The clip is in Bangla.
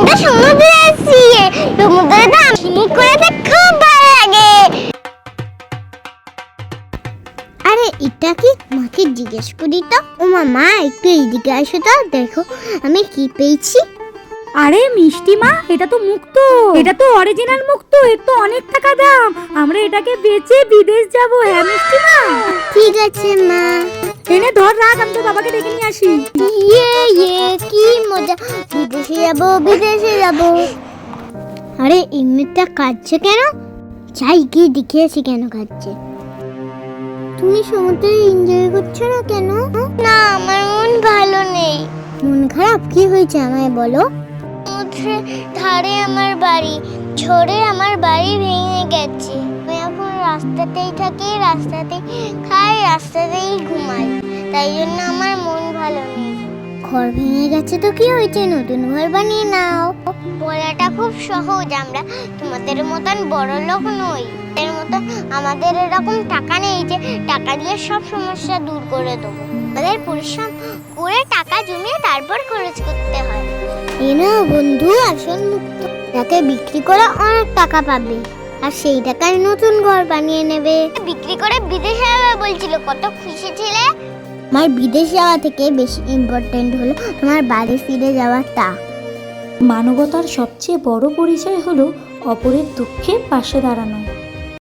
তো সমুদ্রে আছি, সমুদ্রে তো পিকনিক করতে খুব ভালো লাগে। আরে এটা কি, মাকে জিজ্ঞেস করি তো। ও মামা একটু এইদিকে আসো তো, দেখো আমি কি পেয়েছি। আরে মিষ্টি মা, এটা তো মুক্তো, এটা তো অরিজিনাল মুক্তো, এর তো অনেক টাকা দাম। আমরা এটাকে বেচে বিদেশ যাব। হ্যাঁ মিষ্টি মা, ঠিক আছে মা। এনে ধর, রাখ, আমি তো বাবাকে ডেকে নিয়ে আসি। ইয়ে কি মজা, বিদেশে যাব বিদেশে যাব। আরে এমনিটা কাঁদছে কেন? চাই গিয়ে দেখে আসি কেন কাঁদছে। তুমি সমুদ্রে এনজয় করছো না কেন? না, আমার মন ভালো নেই। মন খারাপ? কি হয়েছে আমায় বলো। সমুদ্রের ধারে আমার বাড়ি, ঝড়ে আমার বাড়ি ভেঙে গেছে। আমি এখন রাস্তাতেই থাকি, রাস্তাতেই খাই, রাস্তাতেই ঘুমাই, তাই জন্য আমার মন ভালো নেই। ঘর ভেঙে গেছে তো কি হয়েছে, নতুন ঘর বানিয়ে নাও। বলাটা খুব সহজ, আমরা তোমাদের মতন বড় লোক নই। এর মতো আমাদের এরকম টাকা নেই যে টাকা দিয়ে সব সমস্যা দূর করে দেবো। আমাদের পরিশ্রম করে টাকা জমিয়ে তারপর খরচ করতে হয়। এই না বন্ধু, আসল মুক্ত, তাকে বিক্রি করে অনেক টাকা পাবে, আর সেই টাকায় নতুন ঘর বানিয়ে নেবে। বিক্রি করে বিদেশে যাবে বলছিল, কত খুশি ছিলে। আমার বিদেশ যাওয়া থেকে বেশি ইম্পর্টেন্ট হলো তোমার বাড়ি ফিরে যাওয়াটা। মানবতার সবচেয়ে বড় পরিচয় হলো অপরের দুঃখে পাশে দাঁড়ানো।